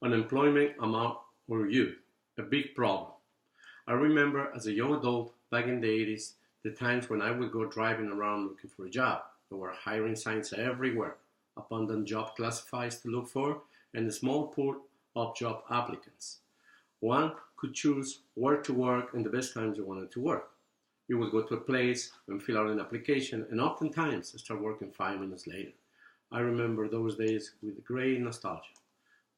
Unemployment among our youth, a big problem. I remember as a young adult back in the 80s, the times when I would go driving around looking for a job. There were hiring signs everywhere, abundant job classifieds to look for, and a small pool of job applicants. One could choose where to work and the best times you wanted to work. You would go to a place and fill out an application, and oftentimes start working 5 minutes later. I remember those days with great nostalgia.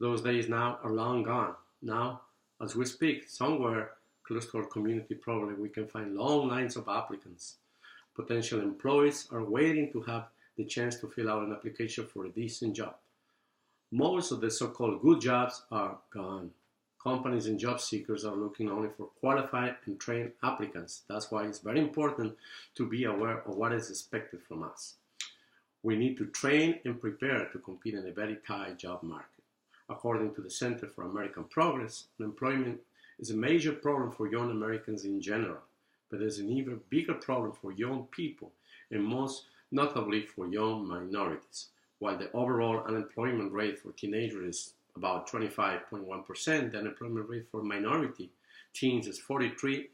Those days now are long gone. Now, as we speak, somewhere close to our community, probably we can find long lines of applicants. Potential employees are waiting to have the chance to fill out an application for a decent job. Most of the so-called good jobs are gone. Companies and job seekers are looking only for qualified and trained applicants. That's why it's very important to be aware of what is expected from us. We need to train and prepare to compete in a very tight job market. According to the Center for American Progress, unemployment is a major problem for young Americans in general, but it's an even bigger problem for young people, and most notably for young minorities. While the overall unemployment rate for teenagers is about 25.1%, the unemployment rate for minority teens is 43%,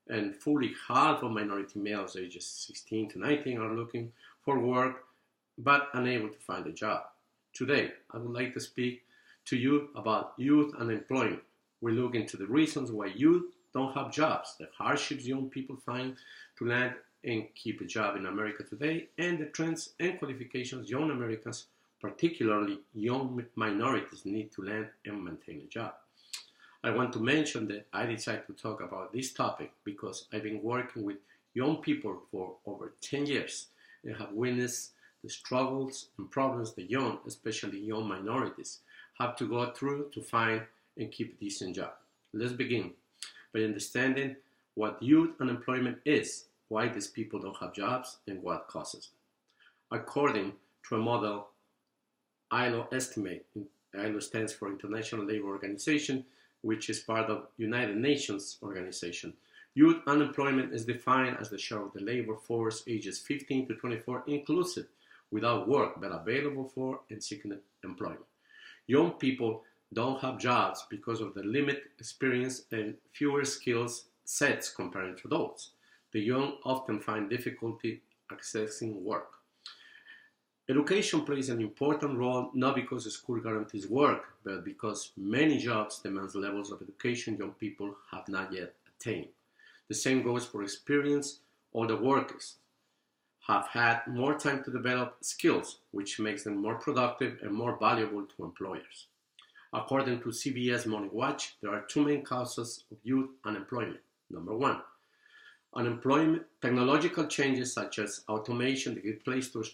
and fully half of minority males ages 16 to 19 are looking for work but unable to find a job. Today, I would like to speak to you about youth unemployment. We look into the reasons why youth don't have jobs, the hardships young people find to land and keep a job in America today, and the trends and qualifications young Americans, particularly young minorities, need to land and maintain a job. I want to mention that I decided to talk about this topic because I've been working with young people for over 10 years and have witnessed the struggles and problems the young, especially young minorities, have to go through to find and keep a decent job. Let's begin by understanding what youth unemployment is, why these people don't have jobs, and what causes it. According to a model ILO estimate, ILO stands for International Labour Organization, which is part of United Nations organization. Youth unemployment is defined as the share of the labor force ages 15 to 24 inclusive, without work but available for and seeking employment. Young people don't have jobs because of the limited experience and fewer skills sets compared to adults. The young often find difficulty accessing work. Education plays an important role not because the school guarantees work, but because many jobs demand levels of education young people have not yet attained. The same goes for experience. Older workers have had more time to develop skills, which makes them more productive and more valuable to employers. According to CBS Money Watch, there are two main causes of youth unemployment. Number one, unemployment, technological changes such as automation that give place to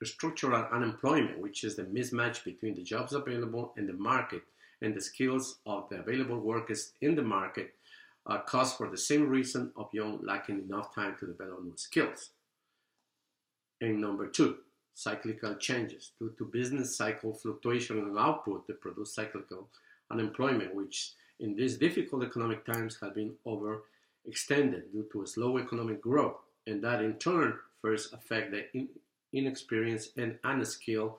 structural unemployment, which is the mismatch between the jobs available in the market and the skills of the available workers in the market, caused for the same reason of young lacking enough time to develop new skills. And number two, cyclical changes due to business cycle fluctuation in output that produce cyclical unemployment, which in these difficult economic times have been overextended due to a slow economic growth, and that in turn first affect the inexperienced and unskilled.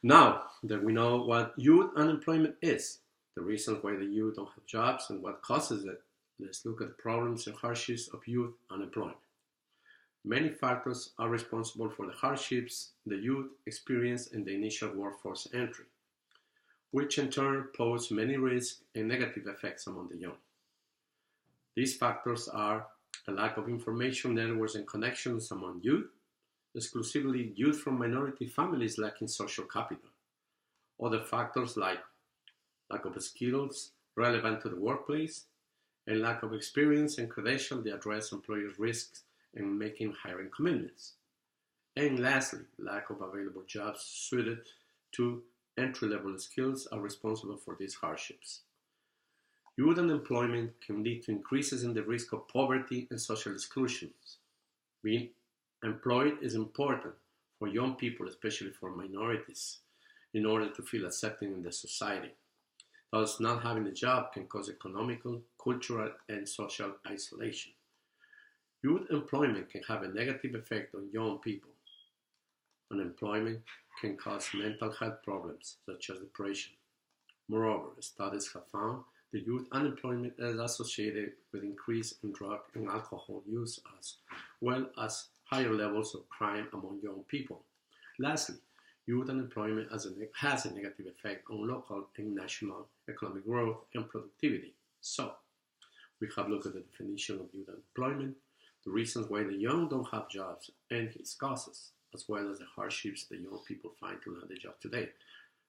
Now that we know what youth unemployment is, the reasons why the youth don't have jobs and what causes it, let's look at the problems and hardships of youth unemployment. Many factors are responsible for the hardships the youth experience in the initial workforce entry, which in turn pose many risks and negative effects among the young. These factors are a lack of information networks and connections among youth, exclusively youth from minority families lacking social capital. Other factors like lack of skills relevant to the workplace, and lack of experience and credentials that address employers' risks in making hiring commitments. And lastly, lack of available jobs suited to entry-level skills are responsible for these hardships. Youth unemployment can lead to increases in the risk of poverty and social exclusions. Being employed is important for young people, especially for minorities, in order to feel accepted in the society. Thus, not having a job can cause economical, cultural, and social isolation. Youth employment can have a negative effect on young people. Unemployment can cause mental health problems such as depression, Moreover, studies have found that youth unemployment is associated with increase in drug and alcohol use as well as higher levels of crime among young people. Lastly, youth unemployment has a negative effect on local and national economic growth and productivity. So, we have looked at the definition of youth unemployment, the reasons why the young don't have jobs, and its causes, as well as the hardships that young people find to land a job today.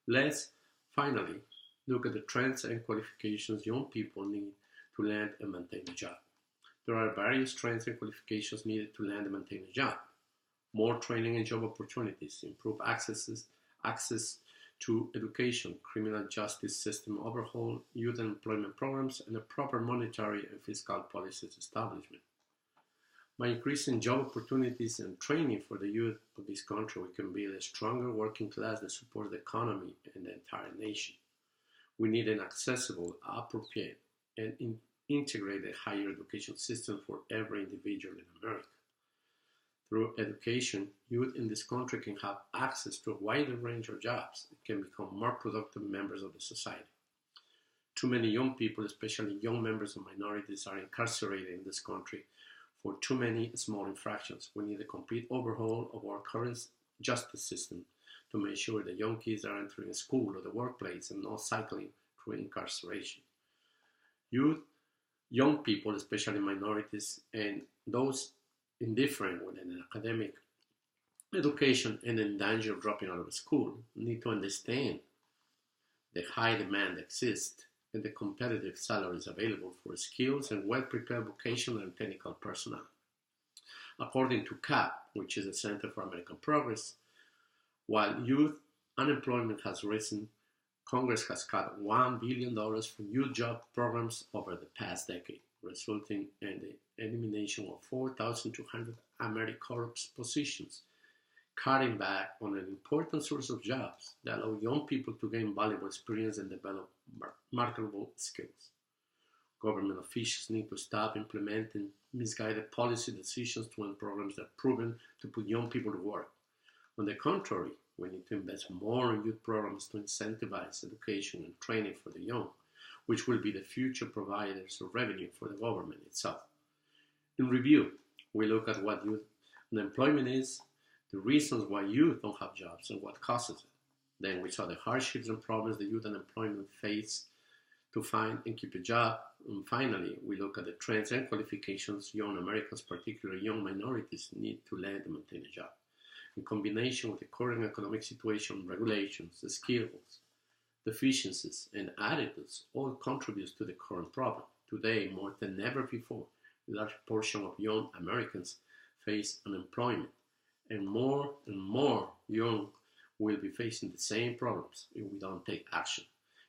Let's finally look at the trends and qualifications young people need to land and maintain a job. There are various trends and qualifications needed to land and maintain a job. More training and job opportunities, improved access to education, criminal justice system overhaul, youth employment programs, and a proper monetary and fiscal policies establishment. By increasing job opportunities and training for the youth of this country, we can build a stronger working class that supports the economy and the entire nation. We need an accessible, appropriate, and integrated higher education system for every individual in America. Through education, youth in this country can have access to a wider range of jobs and can become more productive members of the society. Too many young people, especially young members of minorities, are incarcerated in this country for too many small infractions. We need a complete overhaul of our current justice system to make sure that young kids are entering school or the workplace and not cycling through incarceration. Young people, especially minorities, and those indifferent with an academic education and in danger of dropping out of school need to understand the high demand exists and the competitive salaries available for skills and well-prepared vocational and technical personnel. According to CAP, which is the Center for American Progress, while youth unemployment has risen, Congress has cut $1 billion from youth job programs over the past decade, resulting in the elimination of 4,200 AmeriCorps positions, cutting back on an important source of jobs that allow young people to gain valuable experience and develop marketable skills. Government officials need to stop implementing misguided policy decisions to end programs that are proven to put young people to work. On the contrary, we need to invest more in youth programs to incentivize education and training for the young, which will be the future providers of revenue for the government itself. In review, we look at what youth unemployment is, the reasons why youth don't have jobs, and what causes it. Then we saw the hardships and problems the youth unemployment face to find and keep a job. And finally, we look at the trends and qualifications young Americans, particularly young minorities, need to land and maintain a job. In combination with the current economic situation, regulations, the skills, deficiencies, and attitudes all contributes to the current problem. Today, more than ever before, a large portion of young Americans face unemployment, and more young will be facing the same problems if we don't take action.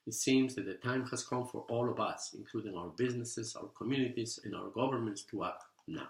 It seems that the time has come for all of us, including our businesses, our communities, and our governments, to act now.